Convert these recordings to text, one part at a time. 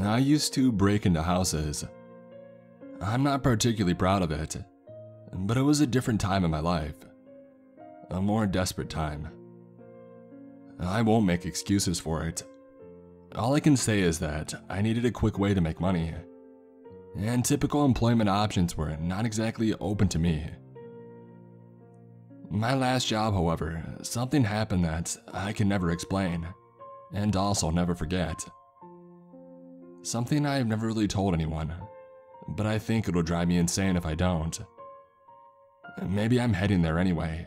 I used to break into houses. I'm not particularly proud of it, but it was a different time in my life. A more desperate time. I won't make excuses for it. All I can say is that I needed a quick way to make money, and typical employment options were not exactly open to me. My last job, however, something happened that I can never explain, and also never forget. Something I've never really told anyone, but I think it'll drive me insane if I don't. Maybe I'm heading there anyway.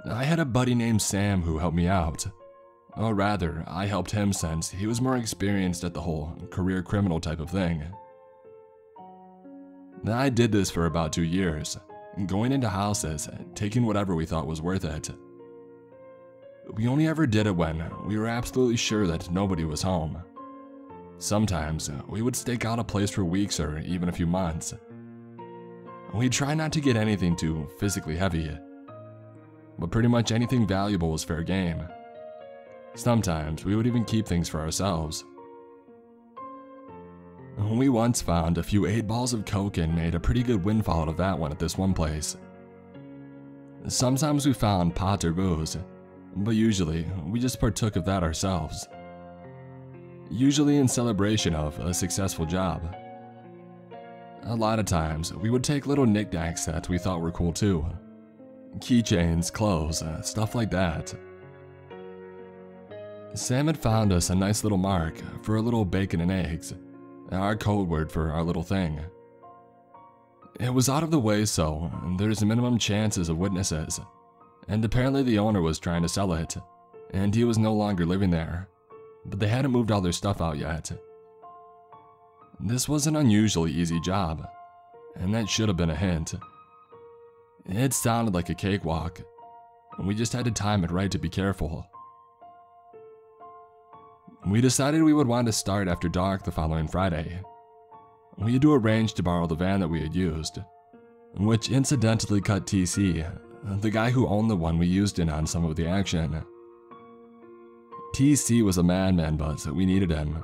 I had a buddy named Sam who helped me out. Or rather, I helped him since he was more experienced at the whole career criminal type of thing. I did this for about 2 years, going into houses, taking whatever we thought was worth it. We only ever did it when we were absolutely sure that nobody was home. Sometimes we would stake out a place for weeks or even a few months. We'd try not to get anything too physically heavy, but pretty much anything valuable was fair game. Sometimes we would even keep things for ourselves. We once found a few 8 balls of coke and made a pretty good windfall out of that one at this one place. Sometimes we found pot or booze, but usually we just partook of that ourselves. Usually in celebration of a successful job. A lot of times we would take little knickknacks that we thought were cool too. Keychains, clothes, stuff like that. Sam had found us a nice little mark for a little bacon and eggs, our code word for our little thing. It was out of the way, so there's minimum chances of witnesses, and apparently the owner was trying to sell it, and he was no longer living there, but they hadn't moved all their stuff out yet. This was an unusually easy job, and that should have been a hint. It sounded like a cakewalk. We just had to time it right to be careful. We decided we would want to start after dark the following Friday. We had to arrange to borrow the van that we had used, which incidentally cut TC, the guy who owned the one we used in on some of the action. TC was a madman, but we needed him.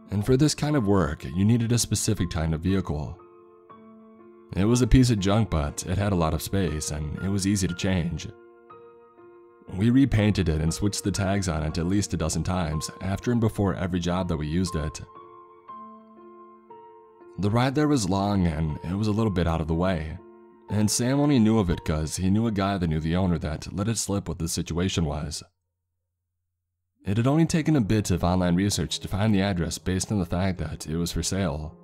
And for this kind of work, you needed a specific kind of vehicle. It was a piece of junk, but it had a lot of space, and it was easy to change. We repainted it and switched the tags on it at least a dozen times, after and before every job that we used it. The ride there was long, and it was a little bit out of the way, and Sam only knew of it because he knew a guy that knew the owner that let it slip what the situation was. It had only taken a bit of online research to find the address based on the fact that it was for sale.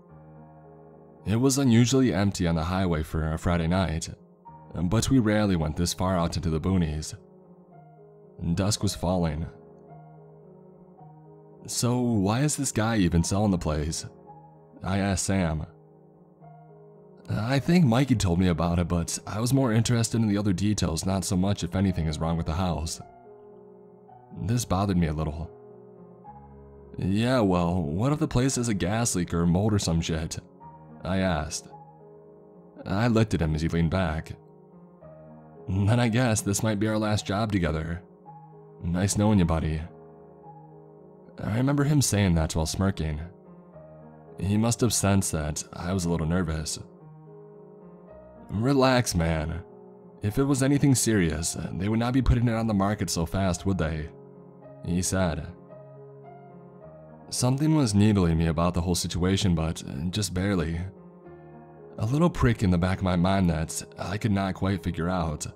It was unusually empty on the highway for a Friday night, but we rarely went this far out into the boonies. Dusk was falling. So why is this guy even selling the place? I asked Sam. I think Mikey told me about it, but I was more interested in the other details, not so much if anything is wrong with the house. This bothered me a little. Yeah, well, what if the place has a gas leak or mold or some shit? I asked. I looked at him as he leaned back. Then I guess this might be our last job together. Nice knowing you, buddy. I remember him saying that while smirking. He must have sensed that I was a little nervous. Relax, man. If it was anything serious, they would not be putting it on the market so fast, would they? He said. Something was needling me about the whole situation, but just barely. A little prick in the back of my mind that I could not quite figure out.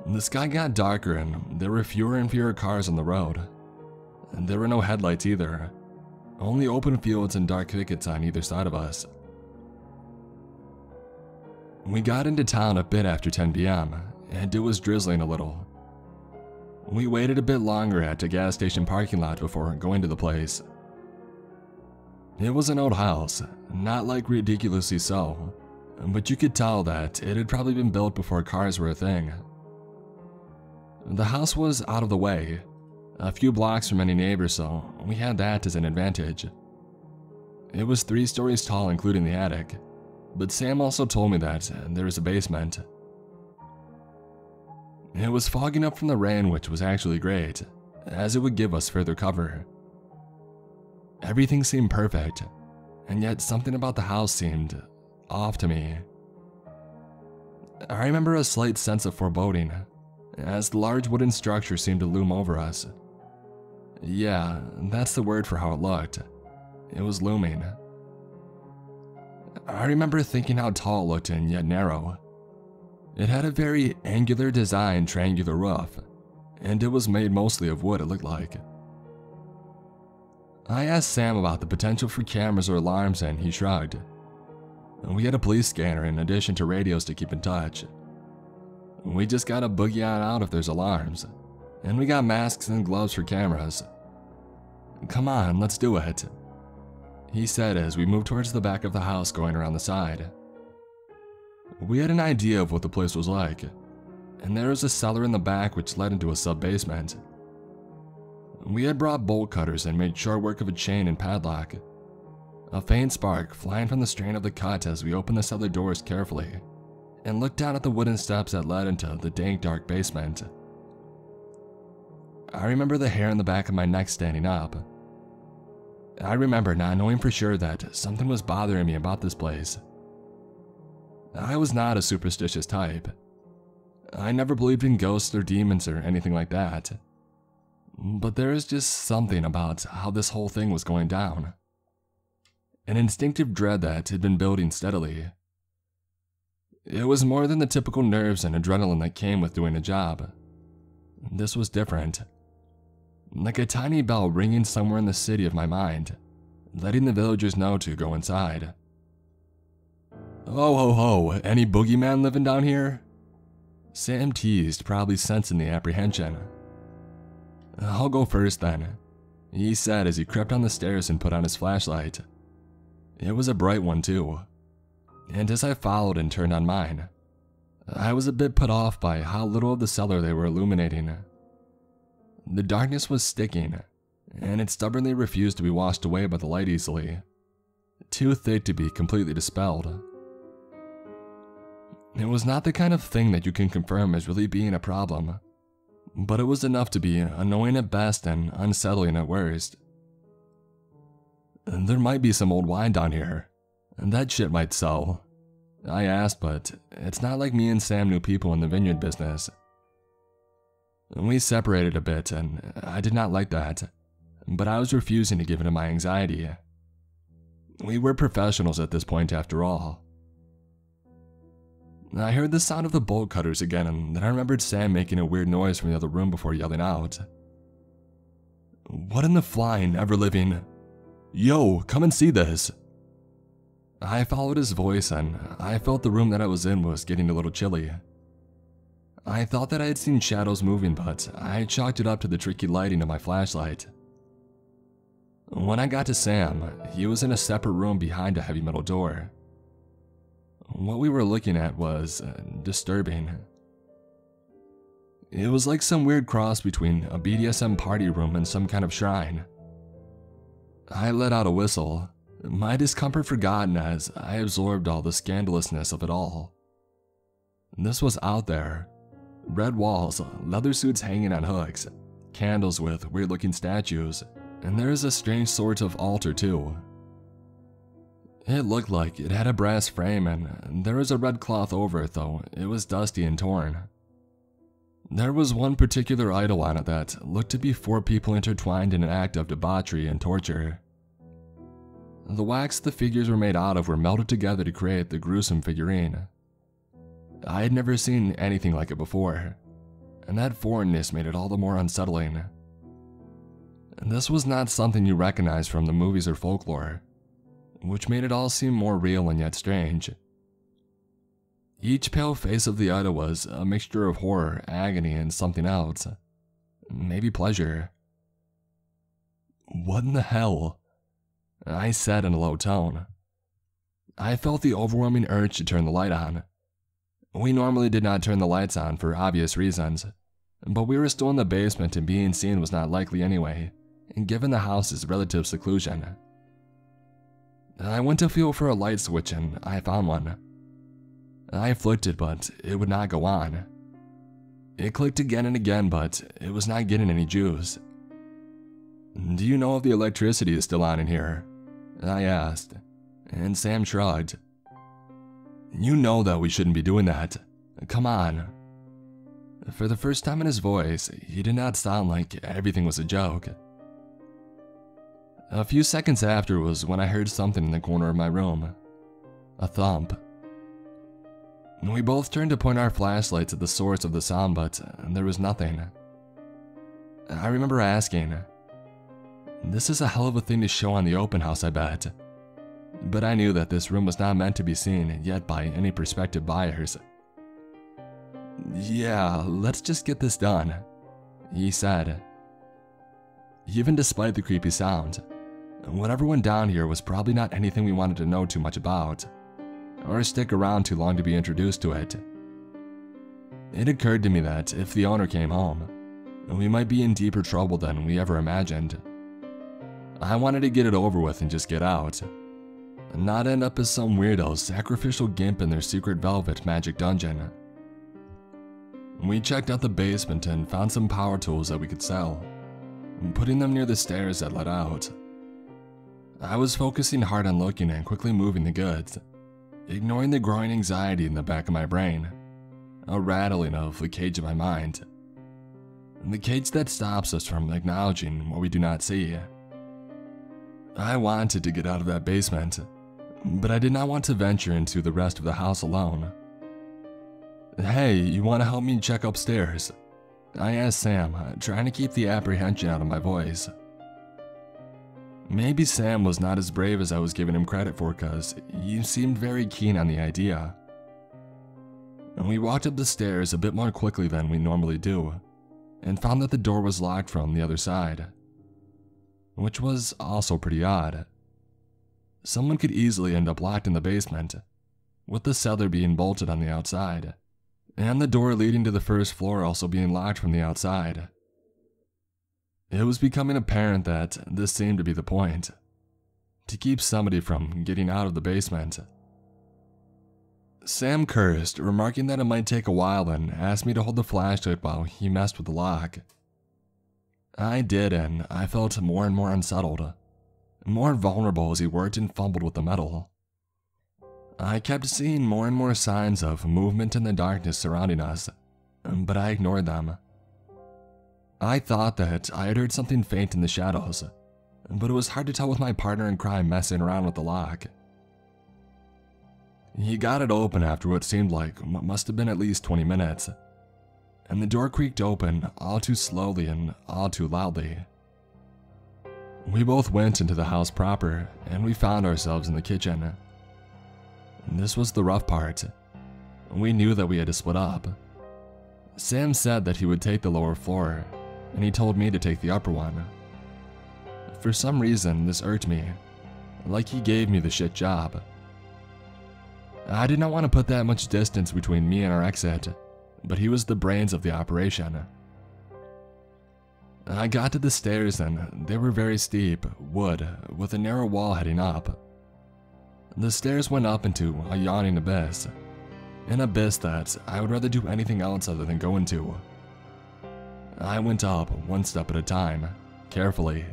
The sky got darker and there were fewer and fewer cars on the road. There were no headlights either, only open fields and dark thickets on either side of us. We got into town a bit after 10 p.m. and it was drizzling a little. We waited a bit longer at a gas station parking lot before going to the place. It was an old house, not like ridiculously so, but you could tell that it had probably been built before cars were a thing. The house was out of the way, a few blocks from any neighbors, so we had that as an advantage. It was 3 stories tall including the attic, but Sam also told me that there was a basement. It was fogging up from the rain, which was actually great, as it would give us further cover. Everything seemed perfect, and yet something about the house seemed off to me. I remember a slight sense of foreboding, as the large wooden structure seemed to loom over us. Yeah, that's the word for how it looked. It was looming. I remember thinking how tall it looked and yet narrow. It had a very angular design triangular roof, and it was made mostly of wood, it looked like. I asked Sam about the potential for cameras or alarms, and he shrugged. We had a police scanner in addition to radios to keep in touch. We just gotta boogie on out if there's alarms, and we got masks and gloves for cameras. Come on, let's do it, he said as we moved towards the back of the house going around the side. We had an idea of what the place was like, and there was a cellar in the back which led into a sub-basement. We had brought bolt cutters and made short work of a chain and padlock. A faint spark flying from the strain of the cut as we opened the cellar doors carefully and looked down at the wooden steps that led into the dank dark basement. I remember the hair on the back of my neck standing up. I remember not knowing for sure that something was bothering me about this place. I was not a superstitious type. I never believed in ghosts or demons or anything like that. But there is just something about how this whole thing was going down. An instinctive dread that had been building steadily. It was more than the typical nerves and adrenaline that came with doing a job. This was different. Like a tiny bell ringing somewhere in the city of my mind, letting the villagers know to go inside. "Ho ho ho, any boogeyman living down here?" Sam teased, probably sensing the apprehension. "I'll go first then," he said as he crept down the stairs and put on his flashlight. It was a bright one too, and as I followed and turned on mine, I was a bit put off by how little of the cellar they were illuminating. The darkness was sticking, and it stubbornly refused to be washed away by the light easily, too thick to be completely dispelled. It was not the kind of thing that you can confirm as really being a problem, but it was enough to be annoying at best and unsettling at worst. "There might be some old wine down here, and that shit might sell," I asked, but it's not like me and Sam knew people in the vineyard business. We separated a bit, and I did not like that, but I was refusing to give in to my anxiety. We were professionals at this point after all. I heard the sound of the bolt cutters again, and then I remembered Sam making a weird noise from the other room before yelling out, "What in the flying, ever-living? Yo, come and see this!" I followed his voice, and I felt the room that I was in was getting a little chilly. I thought that I had seen shadows moving, but I chalked it up to the tricky lighting of my flashlight. When I got to Sam, he was in a separate room behind a heavy metal door. What we were looking at was disturbing. It was like some weird cross between a BDSM party room and some kind of shrine. I let out a whistle, my discomfort forgotten as I absorbed all the scandalousness of it all. This was out there. Red walls, leather suits hanging on hooks, candles with weird-looking statues, and there is a strange sort of altar too. It looked like it had a brass frame, and there was a red cloth over it, though it was dusty and torn. There was one particular idol on it that looked to be 4 people intertwined in an act of debauchery and torture. The wax the figures were made out of were melted together to create the gruesome figurine. I had never seen anything like it before, and that foreignness made it all the more unsettling. This was not something you recognize from the movies or folklore, which made it all seem more real and yet strange. Each pale face of the idol was a mixture of horror, agony, and something else. Maybe pleasure. "What in the hell?" I said in a low tone. I felt the overwhelming urge to turn the light on. We normally did not turn the lights on for obvious reasons, but we were still in the basement and being seen was not likely anyway, given the house's relative seclusion. I went to feel for a light switch and I found one. I flicked it, but it would not go on. It clicked again and again, but it was not getting any juice, Do you know if the electricity is still on in here? I asked, and Sam shrugged. You know that we shouldn't be doing that. Come on. For the first time in his voice, he did not sound like everything was a joke. A few seconds after was when I heard something in the corner of my room. A thump. We both turned to point our flashlights at the source of the sound, but there was nothing. I remember asking, "This is a hell of a thing to show on the open house, I bet." But I knew that this room was not meant to be seen yet by any prospective buyers. "Yeah, let's just get this done," he said. Even despite the creepy sound, whatever went down here was probably not anything we wanted to know too much about, or stick around too long to be introduced to it. It occurred to me that if the owner came home, we might be in deeper trouble than we ever imagined. I wanted to get it over with and just get out, and not end up as some weirdo sacrificial gimp in their secret velvet magic dungeon. We checked out the basement and found some power tools that we could sell, putting them near the stairs that led out. I was focusing hard on looking and quickly moving the goods, ignoring the growing anxiety in the back of my brain, a rattling of the cage of my mind. The cage that stops us from acknowledging what we do not see. I wanted to get out of that basement, but I did not want to venture into the rest of the house alone. "Hey, you want to help me check upstairs?" I asked Sam, trying to keep the apprehension out of my voice. Maybe Sam was not as brave as I was giving him credit for, cause he seemed very keen on the idea. We walked up the stairs a bit more quickly than we normally do, and found that the door was locked from the other side, which was also pretty odd. Someone could easily end up locked in the basement, with the cellar being bolted on the outside, and the door leading to the first floor also being locked from the outside. It was becoming apparent that this seemed to be the point, to keep somebody from getting out of the basement. Sam cursed, remarking that it might take a while, and asked me to hold the flashlight while he messed with the lock. I did, and I felt more and more unsettled, more vulnerable as he worked and fumbled with the metal. I kept seeing more and more signs of movement in the darkness surrounding us, but I ignored them. I thought that I had heard something faint in the shadows, but it was hard to tell with my partner in crime messing around with the lock. He got it open after what seemed like what must have been at least 20 minutes, and the door creaked open all too slowly and all too loudly. We both went into the house proper, and we found ourselves in the kitchen. This was the rough part. We knew that we had to split up. Sam said that he would take the lower floor, and he told me to take the upper one. For some reason, this irked me, like he gave me the shit job. I did not want to put that much distance between me and our exit, but he was the brains of the operation. I got to the stairs and they were very steep, wood, with a narrow wall heading up. The stairs went up into a yawning abyss, an abyss that I would rather do anything else other than go into. I went up one step at a time, carefully.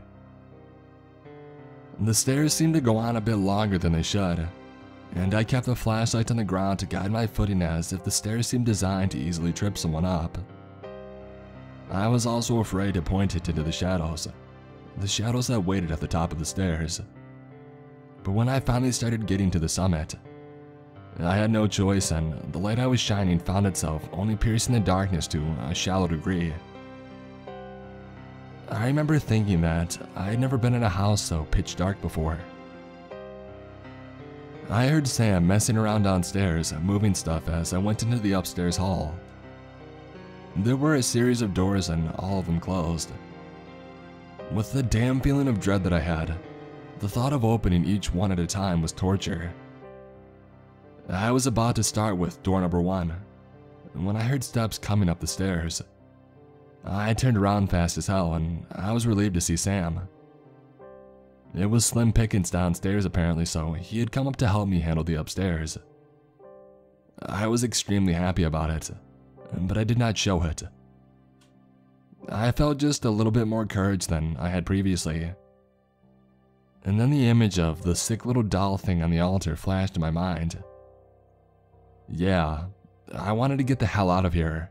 The stairs seemed to go on a bit longer than they should, and I kept the flashlight on the ground to guide my footing as if the stairs seemed designed to easily trip someone up. I was also afraid to point it into the shadows that waited at the top of the stairs. But when I finally started getting to the summit, I had no choice, and the light I was shining found itself only piercing the darkness to a shallow degree. I remember thinking that I had never been in a house so pitch dark before. I heard Sam messing around downstairs, moving stuff as I went into the upstairs hall. There were a series of doors and all of them closed. With the damn feeling of dread that I had, the thought of opening each one at a time was torture. I was about to start with door number 1, when I heard steps coming up the stairs. I turned around fast as hell, and I was relieved to see Sam. It was slim pickings downstairs apparently, so he had come up to help me handle the upstairs. I was extremely happy about it, but I did not show it. I felt just a little bit more courage than I had previously. And then the image of the sick little doll thing on the altar flashed in my mind. Yeah, I wanted to get the hell out of here.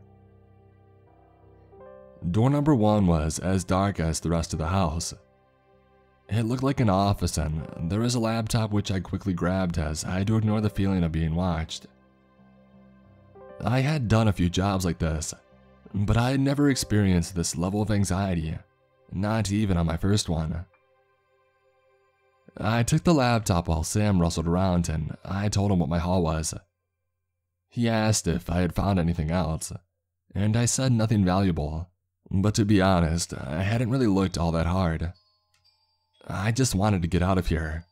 Door number 1 was as dark as the rest of the house. It looked like an office, and there was a laptop which I quickly grabbed as I had to ignore the feeling of being watched. I had done a few jobs like this, but I had never experienced this level of anxiety, not even on my first one. I took the laptop while Sam rustled around, and I told him what my haul was. He asked if I had found anything else, and I said nothing valuable, but to be honest, I hadn't really looked all that hard. I just wanted to get out of here.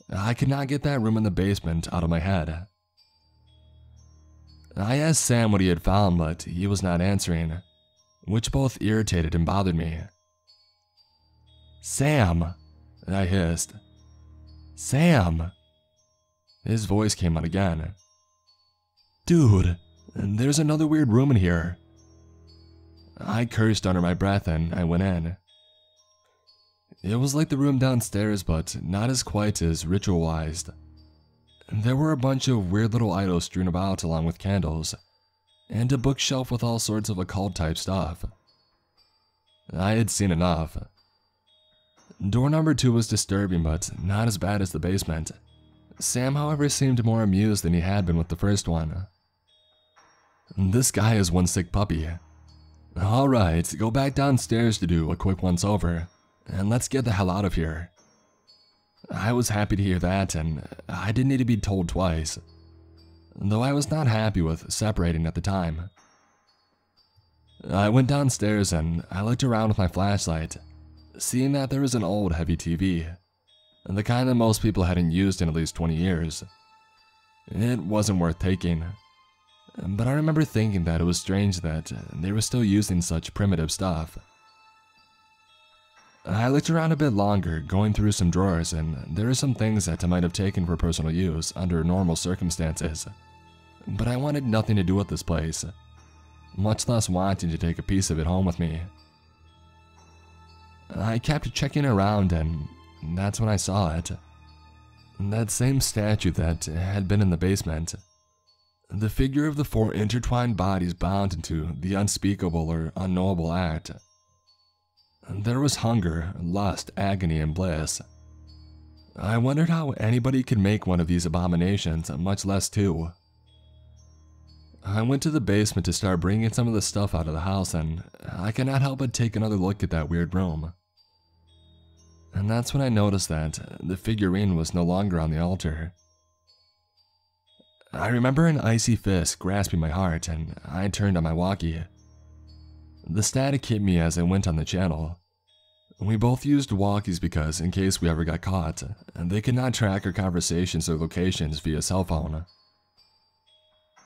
I could not get that room in the basement out of my head. I asked Sam what he had found, but he was not answering, which both irritated and bothered me. "Sam!" I hissed. "Sam!" His voice came out again. "Dude, there's another weird room in here." I cursed under my breath and I went in. It was like the room downstairs, but not as quite as ritualized. There were a bunch of weird little idols strewn about along with candles, and a bookshelf with all sorts of occult type stuff. I had seen enough. Door number 2 was disturbing, but not as bad as the basement. Sam, however, seemed more amused than he had been with the first one. "This guy is one sick puppy. Alright, go back downstairs to do a quick once-over, and let's get the hell out of here." I was happy to hear that, and I didn't need to be told twice, though I was not happy with separating at the time. I went downstairs and I looked around with my flashlight, seeing that there was an old heavy TV, the kind that most people hadn't used in at least 20 years. It wasn't worth taking, but I remember thinking that it was strange that they were still using such primitive stuff. I looked around a bit longer, going through some drawers, and there were some things that I might have taken for personal use under normal circumstances, but I wanted nothing to do with this place, much less wanting to take a piece of it home with me. I kept checking around, and that's when I saw it. That same statue that had been in the basement. The figure of the 4 intertwined bodies bound into the unspeakable or unknowable act. There was hunger, lust, agony, and bliss. I wondered how anybody could make one of these abominations, much less 2. I went to the basement to start bringing some of the stuff out of the house, and I could not help but take another look at that weird room. And that's when I noticed that the figurine was no longer on the altar. I remember an icy fist grasping my heart, and I turned on my walkie. The static hit me as I went on the channel. We both used walkies because, in case we ever got caught, they could not track our conversations or locations via cell phone.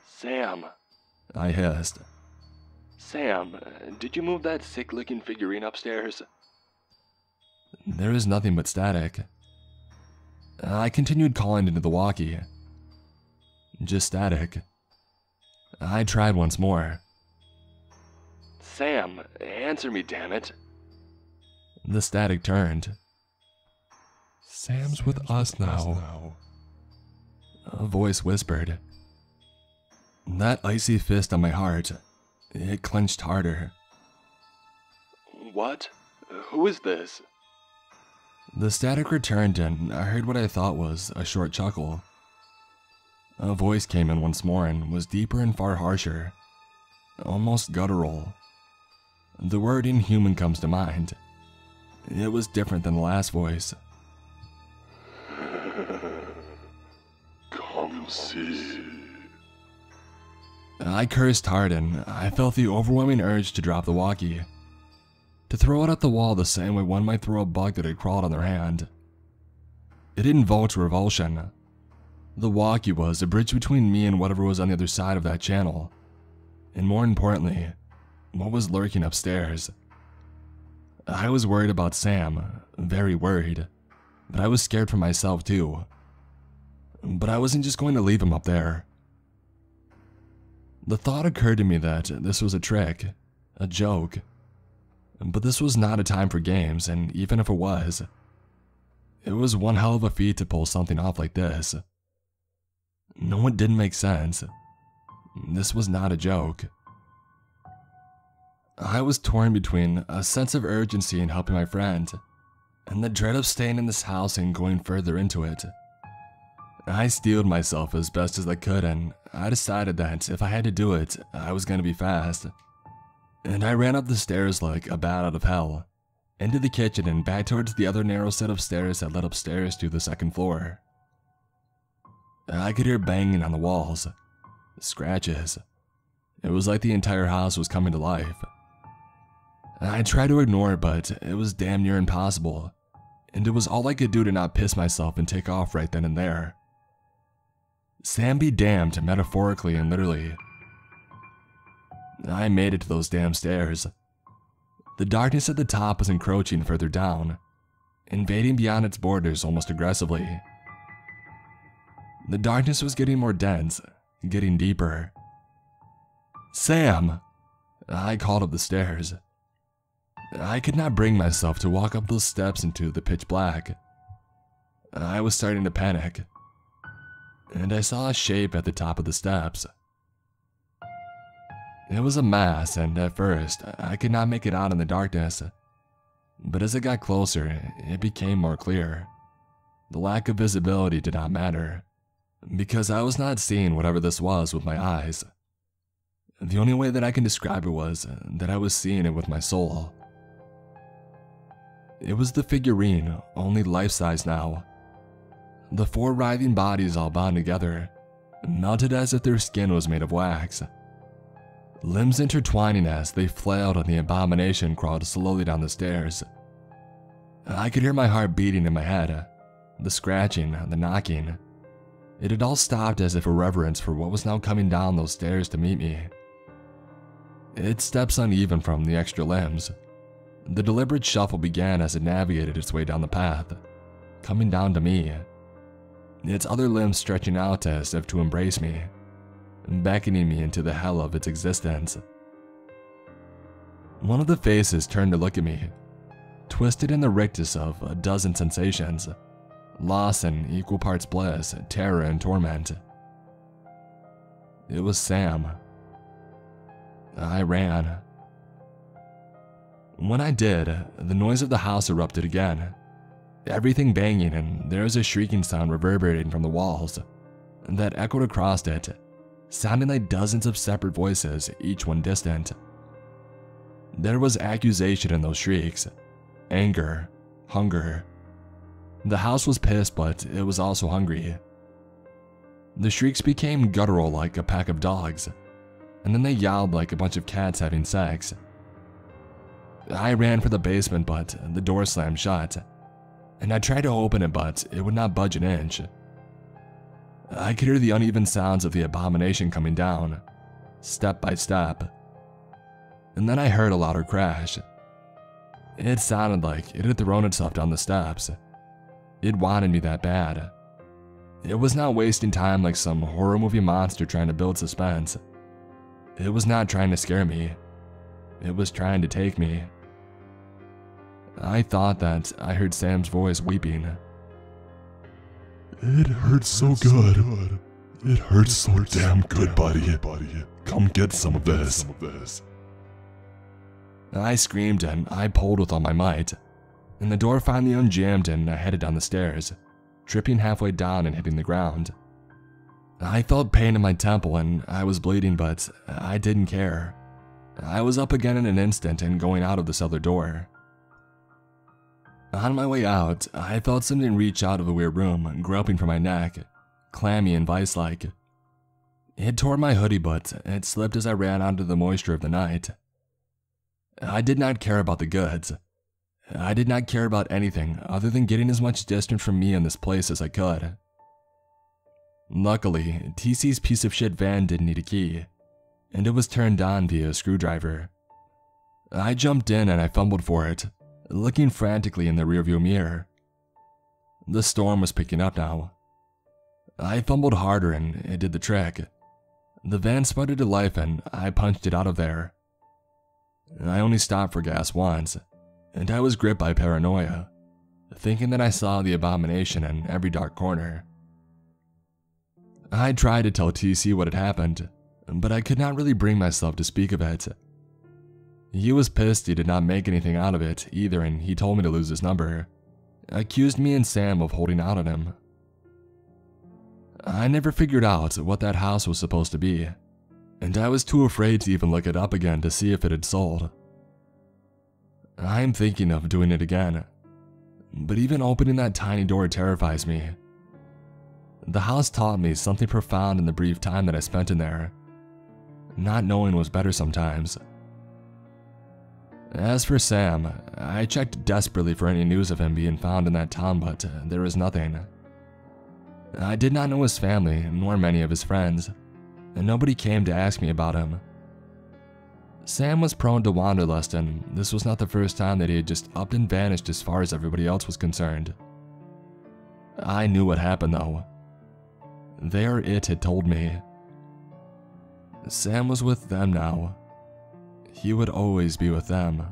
"Sam," I hissed. "Sam, did you move that sick-looking figurine upstairs?" There was nothing but static. I continued calling into the walkie. Just static. I tried once more. "Sam, answer me, damn it." The static turned. Sam's with us now. A voice whispered. That icy fist on my heart, it clenched harder. "What? Who is this?" The static returned, and I heard what I thought was a short chuckle. A voice came in once more and was deeper and far harsher, almost guttural. The word inhuman comes to mind. It was different than the last voice. Come see. I cursed hard, and I felt the overwhelming urge to drop the walkie, to throw it at the wall the same way one might throw a bug that had crawled on their hand. It invoked revulsion. The walkie was a bridge between me and whatever was on the other side of that channel, and more importantly, what was lurking upstairs. I was worried about Sam, very worried, but I was scared for myself too. But I wasn't just going to leave him up there. The thought occurred to me that this was a trick, a joke, But this was not a time for games, and even if it was one hell of a feat to pull something off like this. No, it didn't make sense. This was not a joke. I was torn between a sense of urgency in helping my friend and the dread of staying in this house and going further into it. I steeled myself as best as I could, and I decided that if I had to do it, I was going to be fast. And I ran up the stairs like a bat out of hell, into the kitchen and back towards the other narrow set of stairs that led upstairs to the second floor. I could hear banging on the walls, scratches. It was like the entire house was coming to life. I tried to ignore it, but it was damn near impossible, and it was all I could do to not piss myself and take off right then and there. Sam be damned, metaphorically and literally. I made it to those damn stairs. The darkness at the top was encroaching further down, invading beyond its borders almost aggressively. The darkness was getting more dense, getting deeper. "Sam!" I called up the stairs. I could not bring myself to walk up those steps into the pitch black. I was starting to panic, and I saw a shape at the top of the steps. It was a mass, and at first, I could not make it out in the darkness. But as it got closer, it became more clear. The lack of visibility did not matter, because I was not seeing whatever this was with my eyes. The only way that I can describe it was that I was seeing it with my soul. It was the figurine, only life-size now. The four writhing bodies all bound together, melted as if their skin was made of wax. Limbs intertwining as they flailed and the abomination crawled slowly down the stairs. I could hear my heart beating in my head, the scratching, the knocking. It had all stopped as if a reverence for what was now coming down those stairs to meet me. Its steps uneven from the extra limbs. The deliberate shuffle began as it navigated its way down the path, coming down to me. Its other limbs stretching out as if to embrace me, beckoning me into the hell of its existence. One of the faces turned to look at me, twisted in the rictus of a dozen sensations, lost in equal parts bliss, terror, and torment. It was Sam. I ran. When I did, the noise of the house erupted again, everything banging, and there was a shrieking sound reverberating from the walls that echoed across it, sounding like dozens of separate voices, each one distant. There was accusation in those shrieks, anger, hunger. The house was pissed, but it was also hungry. The shrieks became guttural like a pack of dogs, and then they yowled like a bunch of cats having sex. I ran for the basement, but the door slammed shut, and I tried to open it, but it would not budge an inch. I could hear the uneven sounds of the abomination coming down, step by step. And then I heard a louder crash. It sounded like it had thrown itself down the steps. It wanted me that bad. It was not wasting time like some horror movie monster trying to build suspense. It was not trying to scare me. It was trying to take me. I thought that I heard Sam's voice weeping. It hurts so good. It hurts so damn good, buddy. Come get some of this. I screamed and I pulled with all my might, and the door finally unjammed and I headed down the stairs, tripping halfway down and hitting the ground. I felt pain in my temple and I was bleeding, but I didn't care. I was up again in an instant and going out of this other door. On my way out, I felt something reach out of the weird room, groping for my neck, clammy and vice-like. It tore my hoodie, but it slipped as I ran out into the moisture of the night. I did not care about the goods. I did not care about anything other than getting as much distance from me in this place as I could. Luckily, TC's piece of shit van didn't need a key, and it was turned on via a screwdriver. I jumped in and I fumbled for it, looking frantically in the rearview mirror. The storm was picking up now. I fumbled harder and it did the trick. The van sputtered to life and I punched it out of there. I only stopped for gas once, and I was gripped by paranoia, thinking that I saw the abomination in every dark corner. I tried to tell TC what had happened, but I could not really bring myself to speak of it. He was pissed he did not make anything out of it either, and he told me to lose his number, accused me and Sam of holding out on him. I never figured out what that house was supposed to be, and I was too afraid to even look it up again to see if it had sold. I'm thinking of doing it again, but even opening that tiny door terrifies me. The house taught me something profound in the brief time that I spent in there. Not knowing was better sometimes. As for Sam, I checked desperately for any news of him being found in that town, but there was nothing. I did not know his family, nor many of his friends, and nobody came to ask me about him. Sam was prone to wanderlust, and this was not the first time that he had just upped and vanished as far as everybody else was concerned. I knew what happened though. There it had told me. Sam was with them now. He would always be with them.